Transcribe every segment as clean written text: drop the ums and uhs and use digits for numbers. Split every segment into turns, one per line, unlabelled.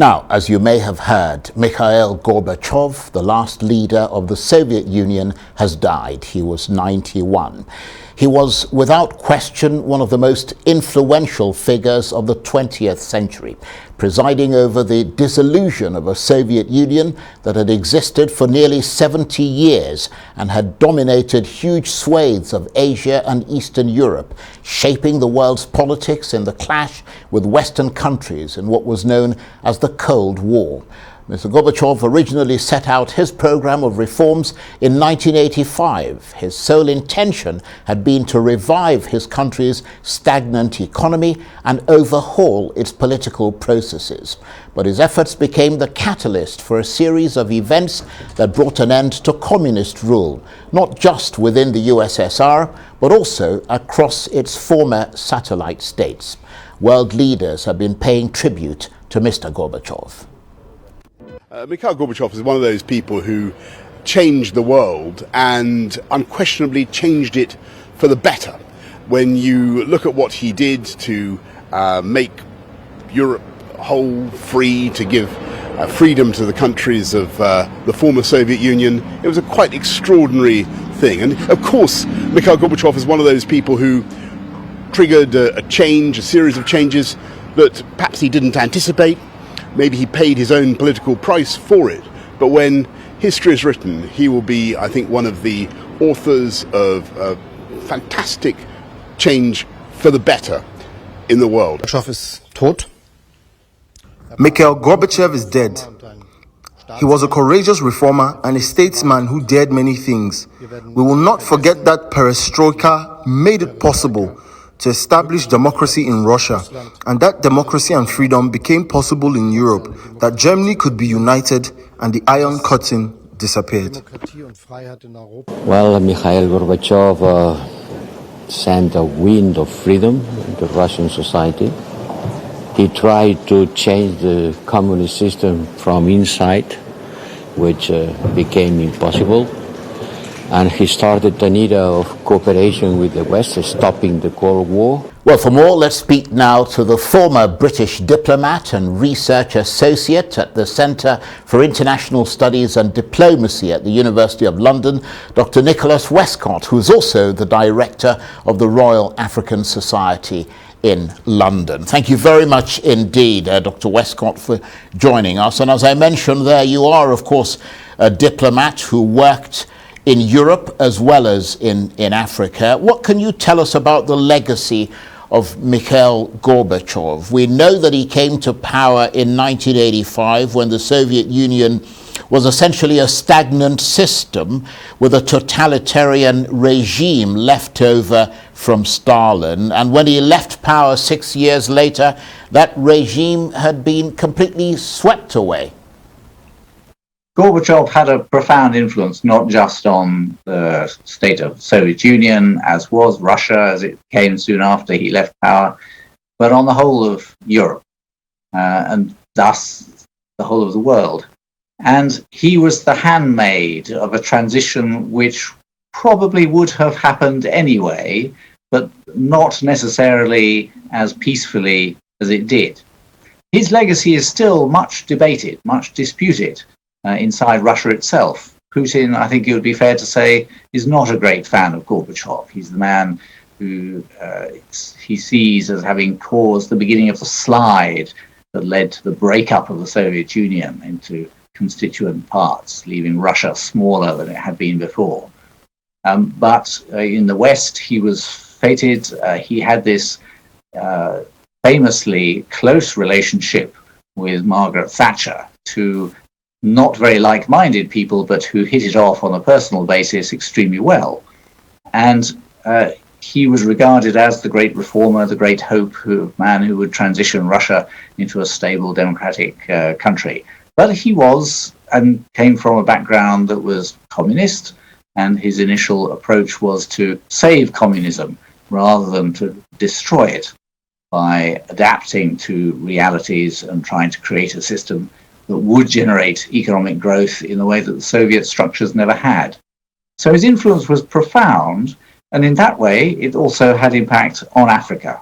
Now, as you may have heard, Mikhail Gorbachev, the last leader of the Soviet Union, has died. He was 91. He was, without question, one of the most influential figures of the 20th century, presiding over the dissolution of a Soviet Union that had existed for nearly 70 years and had dominated huge swathes of Asia and Eastern Europe, shaping the world's politics in the clash with Western countries in what was known as the Cold War. Mr. Gorbachev originally set out his program of reforms in 1985. His sole intention had been to revive his country's stagnant economy and overhaul its political processes. But his efforts became the catalyst for a series of events that brought an end to communist rule, not just within the USSR, but also across its former satellite states. World leaders have been paying tribute to Mr. Gorbachev.
Mikhail Gorbachev is one of those people who changed the world and unquestionably changed it for the better. When you look at what he did to make Europe whole, free, to give freedom to the countries of the former Soviet Union, it was a quite extraordinary thing. And of course, Mikhail Gorbachev is one of those people who triggered a series of changes that perhaps he didn't anticipate. Maybe he paid his own political price for it, but when history is written, he will be, I think, one of the authors of fantastic change for the better in the world.
Gorbachev is tot.
Mikhail Gorbachev is dead. He was a courageous reformer and a statesman who dared many things. We will not forget that perestroika made it possible to establish democracy in Russia, and that democracy and freedom became possible in Europe, that Germany could be united and the Iron Curtain disappeared.
Well, Mikhail Gorbachev sent a wind of freedom into Russian society. He tried to change the communist system from inside, which became impossible. And he started an era of cooperation with the West, stopping the Cold War.
Well, for more, let's speak now to the former British diplomat and research associate at the Centre for International Studies and Diplomacy at the University of London, Dr. Nichola Westcott, who is also the director of the Royal African Society in London. Thank you very much indeed, Dr. Westcott, for joining us. And as I mentioned there, you are, of course, a diplomat who worked in Europe as well as in Africa. What can you tell us about the legacy of Mikhail Gorbachev? We know that he came to power in 1985 when the Soviet Union was essentially a stagnant system with a totalitarian regime left over from Stalin. And when he left power 6 years later, that regime had been completely swept away.
Gorbachev had a profound influence not just on the state of the Soviet Union, as was Russia as it came soon after he left power, but on the whole of Europe, and thus the whole of the world. And he was the handmaid of a transition which probably would have happened anyway, but not necessarily as peacefully as it did. His legacy is still much debated, much disputed. Inside Russia itself. Putin, I think it would be fair to say, is not a great fan of Gorbachev. He's the man who he sees as having caused the beginning of the slide that led to the breakup of the Soviet Union into constituent parts, leaving Russia smaller than it had been before. But in the West, he was fated. He had this famously close relationship with Margaret Thatcher, two not very like-minded people, but who hit it off on a personal basis extremely well. And he was regarded as the great reformer, the great hope, man who would transition Russia into a stable democratic country. But he was and came from a background that was communist, and his initial approach was to save communism rather than to destroy it by adapting to realities and trying to create a system that would generate economic growth in the way that the Soviet structures never had. So his influence was profound, and in that way, it also had impact on Africa.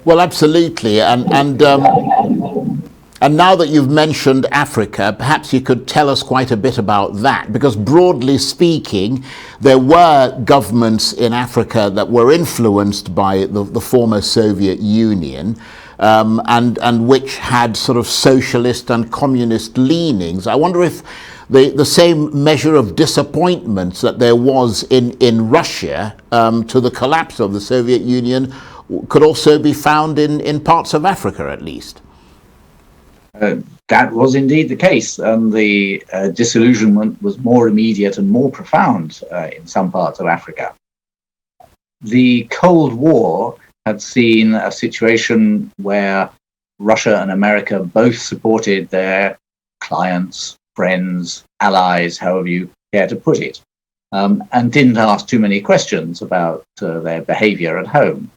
Well, absolutely, and And now that you've mentioned Africa, perhaps you could tell us quite a bit about that, because broadly speaking, there were governments in Africa that were influenced by the former Soviet Union, and which had sort of socialist and communist leanings. I wonder if the same measure of disappointment that there was in Russia to the collapse of the Soviet Union could also be found in parts of Africa, at least.
That was indeed the case, and the disillusionment was more immediate and more profound in some parts of Africa. The Cold War had seen a situation where Russia and America both supported their clients, friends, allies, however you care to put it, and didn't ask too many questions about their behavior at home.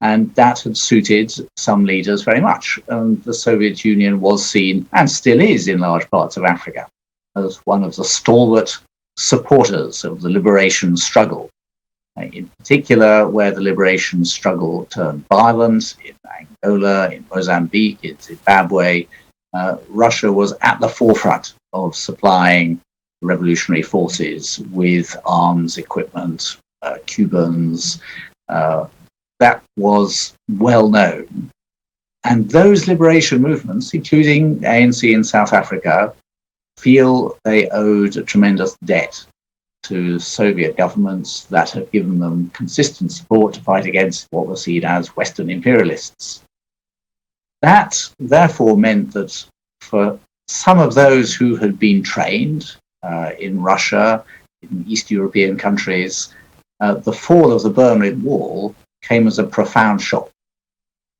And that had suited some leaders very much. And the Soviet Union was seen, and still is in large parts of Africa, as one of the stalwart supporters of the liberation struggle. In particular, where the liberation struggle turned violent, in Angola, in Mozambique, in Zimbabwe, Russia was at the forefront of supplying revolutionary forces with arms, equipment, Cubans. That was well known. And those liberation movements, including ANC in South Africa, feel they owed a tremendous debt to Soviet governments that had given them consistent support to fight against what were seen as Western imperialists. That therefore meant that for some of those who had been trained in Russia, in East European countries, the fall of the Berlin Wall came as a profound shock.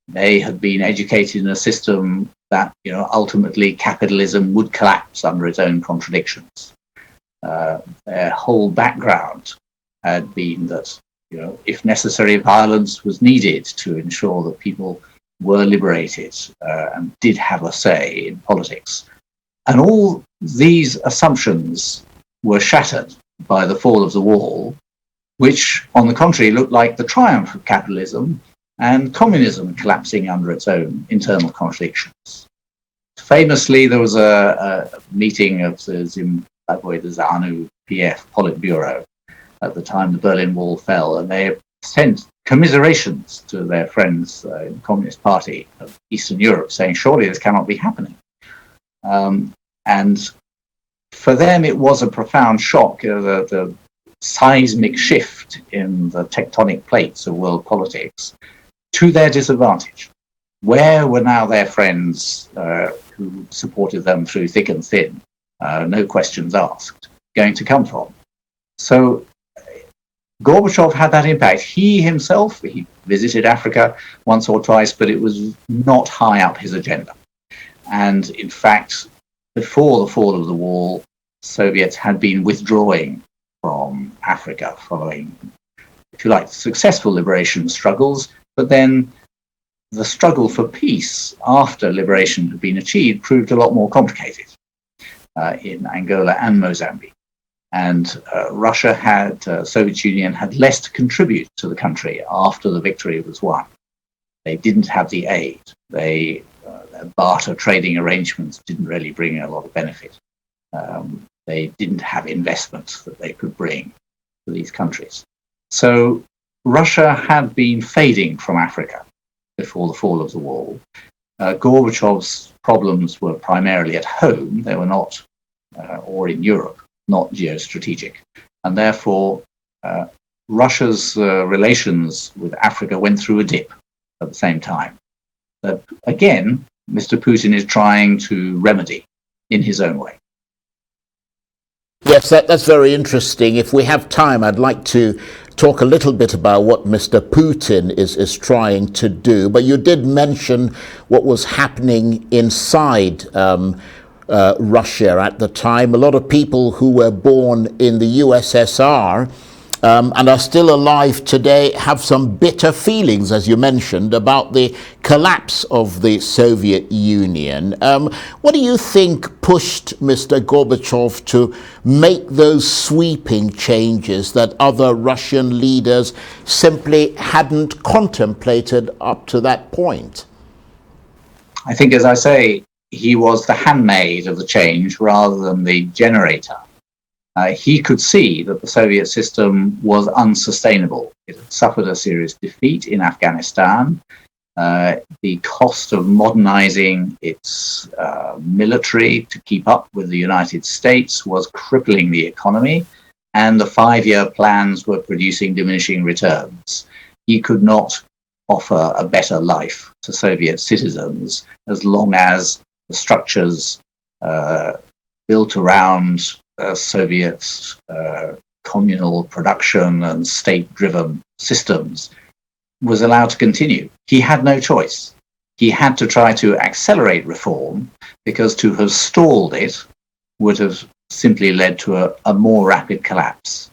They had been educated in a system that, ultimately capitalism would collapse under its own contradictions. Their whole background had been that, if necessary, violence was needed to ensure that people were liberated and did have a say in politics. And all these assumptions were shattered by the fall of the wall, which, on the contrary, looked like the triumph of capitalism and communism collapsing under its own internal contradictions. Famously, there was a meeting of the Zimbabwe, the ZANU-PF Politburo at the time the Berlin Wall fell, and they sent commiserations to their friends in the Communist Party of Eastern Europe, saying, surely this cannot be happening. And for them, it was a profound shock, the seismic shift in the tectonic plates of world politics to their disadvantage. Where were now their friends who supported them through thick and thin, no questions asked, going to come from? So Gorbachev had that impact. He himself, he visited Africa once or twice, but it was not high up his agenda. And in fact, before the fall of the wall, Soviets had been withdrawing from Africa following, if you like, successful liberation struggles, but then the struggle for peace after liberation had been achieved proved a lot more complicated in Angola and Mozambique. And Russia Soviet Union had less to contribute to the country after the victory was won. They didn't have the aid. Their barter trading arrangements didn't really bring a lot of benefit. They didn't have investments that they could bring to these countries. So Russia had been fading from Africa before the fall of the wall. Gorbachev's problems were primarily at home. They were not, or in Europe, not geostrategic. And therefore, Russia's relations with Africa went through a dip at the same time. That, again, Mr. Putin is trying to remedy in his own way.
Yes, that's very interesting. If we have time, I'd like to talk a little bit about what Mr. Putin is trying to do. But you did mention what was happening inside Russia at the time. A lot of people who were born in the USSR and are still alive today have some bitter feelings, as you mentioned, about the collapse of the Soviet Union. What do you think pushed Mr. Gorbachev to make those sweeping changes that other Russian leaders simply hadn't contemplated up to that point?
I think, as I say, he was the handmaid of the change rather than the generator. He could see that the Soviet system was unsustainable. It had suffered a serious defeat in Afghanistan. The cost of modernizing its military to keep up with the United States was crippling the economy, and the 5-year plans were producing diminishing returns. He could not offer a better life to Soviet citizens as long as the structures built around Soviet communal production and state-driven systems was allowed to continue. He had no choice. He had to try to accelerate reform, because to have stalled it would have simply led to a more rapid collapse.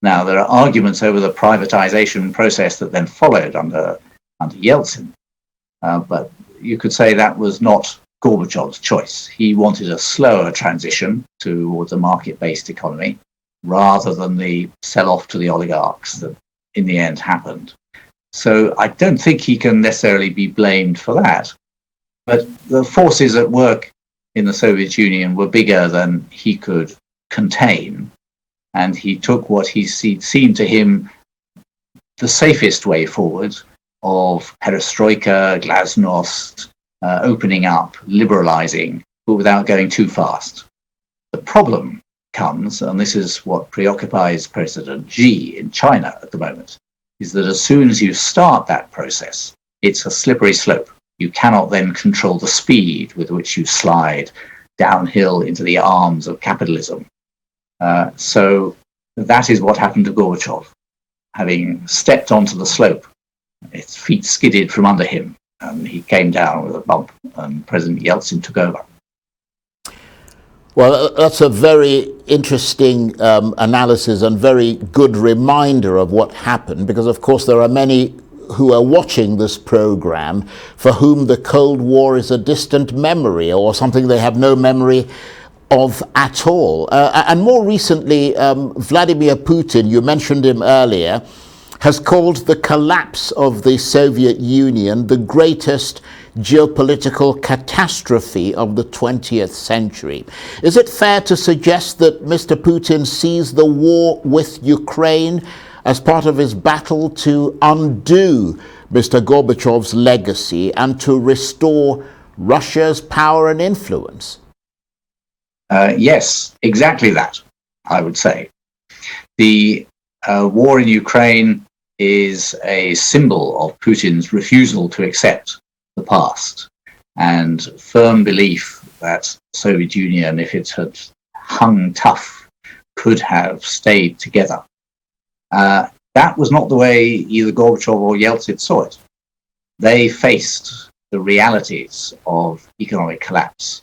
Now, there are arguments over the privatization process that then followed under Yeltsin, but you could say that was not Gorbachev's choice. He wanted a slower transition towards a market-based economy rather than the sell-off to the oligarchs that in the end happened. So I don't think he can necessarily be blamed for that. But the forces at work in the Soviet Union were bigger than he could contain, and he took what he seemed to him the safest way forward of perestroika, glasnost, opening up, liberalizing, but without going too fast. The problem comes, and this is what preoccupies President Xi in China at the moment, is that as soon as you start that process, it's a slippery slope. You cannot then control the speed with which you slide downhill into the arms of capitalism. So that is what happened to Gorbachev. Having stepped onto the slope, his feet skidded from under him, and he came down with a bump, and President Yeltsin took over.
Well, that's a very interesting analysis and very good reminder of what happened, because of course there are many who are watching this program for whom the Cold War is a distant memory or something they have no memory of at all. And more recently, Vladimir Putin, you mentioned him earlier, has called the collapse of the Soviet Union the greatest geopolitical catastrophe of the 20th century. Is it fair to suggest that Mr. Putin sees the war with Ukraine as part of his battle to undo Mr. Gorbachev's legacy and to restore Russia's power and influence?
Yes, exactly that, I would say. The war in Ukraine is a symbol of Putin's refusal to accept the past and firm belief that the Soviet Union, if it had hung tough, could have stayed together. That was not the way either Gorbachev or Yeltsin saw it. They faced the realities of economic collapse.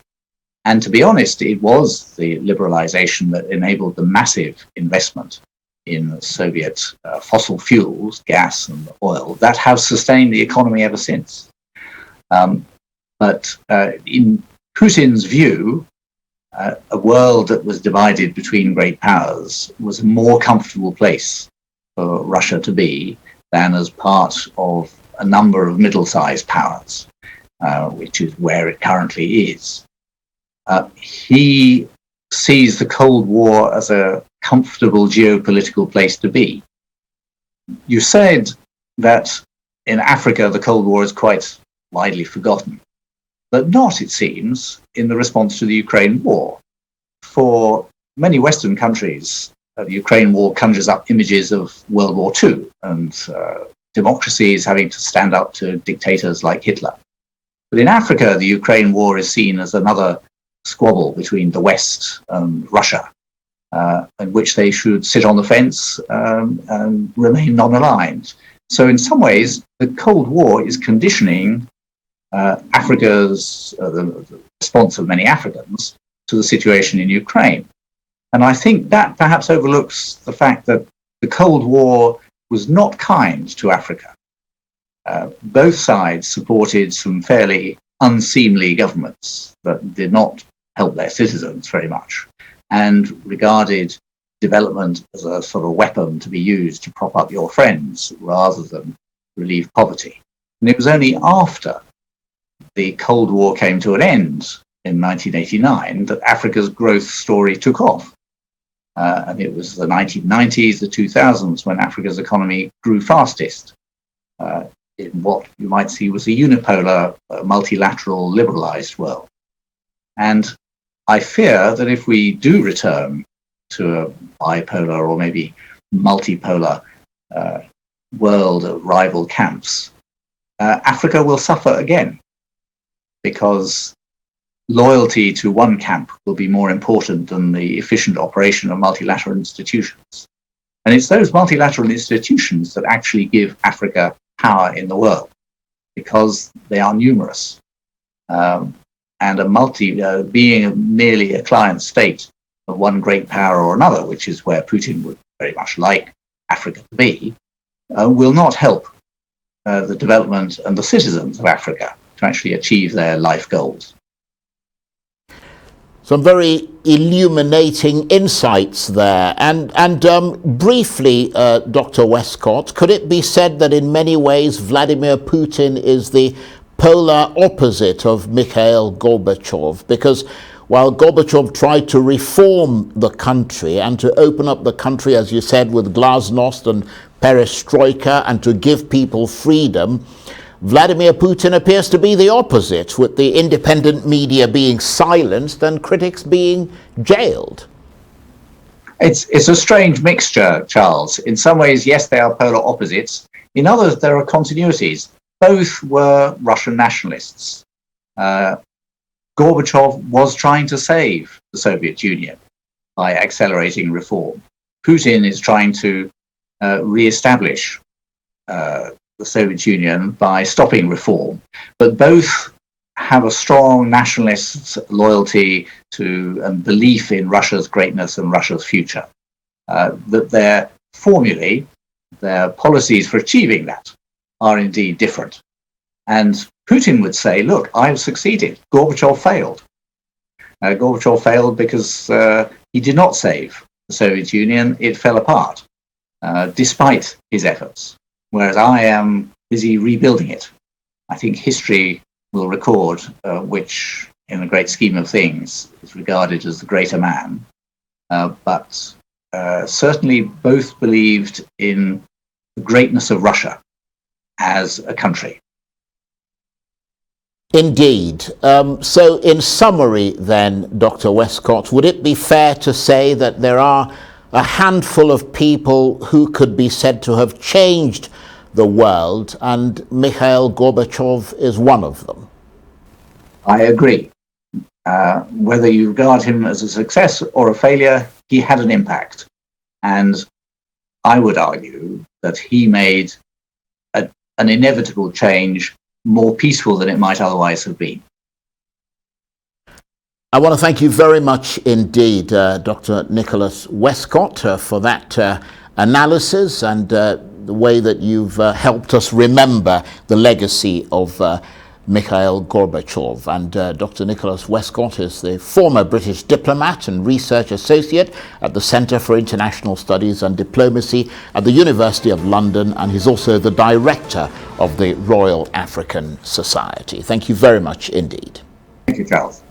And to be honest, it was the liberalization that enabled the massive investment in Soviet fossil fuels, gas and oil, that have sustained the economy ever since. But in Putin's view, a world that was divided between great powers was a more comfortable place for Russia to be than as part of a number of middle-sized powers, which is where it currently is. He sees the Cold War as a comfortable geopolitical place to be. You said that in Africa the Cold War is quite widely forgotten, but not, it seems, in the response to the Ukraine war. For many Western countries, the Ukraine war conjures up images of World War II and democracies having to stand up to dictators like Hitler. But in Africa, the Ukraine war is seen as another squabble between the West and Russia, in which they should sit on the fence and remain non-aligned. So in some ways, the Cold War is conditioning Africa's, the response of many Africans to the situation in Ukraine. And I think that perhaps overlooks the fact that the Cold War was not kind to Africa. Both sides supported some fairly unseemly governments that did not help their citizens very much and regarded development as a sort of weapon to be used to prop up your friends rather than relieve poverty. And it was only after the Cold War came to an end in 1989 that Africa's growth story took off. And it was the 1990s, the 2000s, when Africa's economy grew fastest in what you might see was a unipolar, multilateral, liberalized world. And I fear that if we do return to a bipolar or maybe multipolar world of rival camps, Africa will suffer again, because loyalty to one camp will be more important than the efficient operation of multilateral institutions. And it's those multilateral institutions that actually give Africa power in the world, because they are numerous. And being merely a client state of one great power or another, which is where Putin would very much like Africa to be, will not help the development and the citizens of Africa to actually achieve their life goals.
Some very illuminating insights there. And briefly, Dr. Westcott, could it be said that in many ways Vladimir Putin is the polar opposite of Mikhail Gorbachev? Because while Gorbachev tried to reform the country and to open up the country, as you said, with glasnost and perestroika, and to give people freedom, Vladimir Putin appears to be the opposite, with the independent media being silenced and critics being jailed.
It's a strange mixture, Charles. In some ways, yes, they are polar opposites. In others, there are continuities. Both were Russian nationalists. Gorbachev was trying to save the Soviet Union by accelerating reform. Putin is trying to re-establish the Soviet Union by stopping reform. But both have a strong nationalist loyalty to and belief in Russia's greatness and Russia's future. That their formulae, their policies for achieving that, are indeed different. And Putin would say, look, I've succeeded. Gorbachev failed. Gorbachev failed because he did not save the Soviet Union. It fell apart, despite his efforts. Whereas I am busy rebuilding it. I think history will record which, in the great scheme of things, is regarded as the greater man. But certainly both believed in the greatness of Russia as a country.
Indeed. So in summary then, Dr. Westcott, would it be fair to say that there are a handful of people who could be said to have changed the world, and Mikhail Gorbachev is one of them?
I agree. Whether you regard him as a success or a failure, he had an impact. And I would argue that he made an inevitable change more peaceful than it might otherwise have been.
I want to thank you very much indeed, Dr. Nicholas Westcott, for that analysis and the way that you've helped us remember the legacy of Mikhail Gorbachev. And Dr. Nicholas Westcott is the former British diplomat and research associate at the Centre for International Studies and Diplomacy at the University of London, and he's also the director of the Royal African Society. Thank you very much indeed.
Thank you, Charles.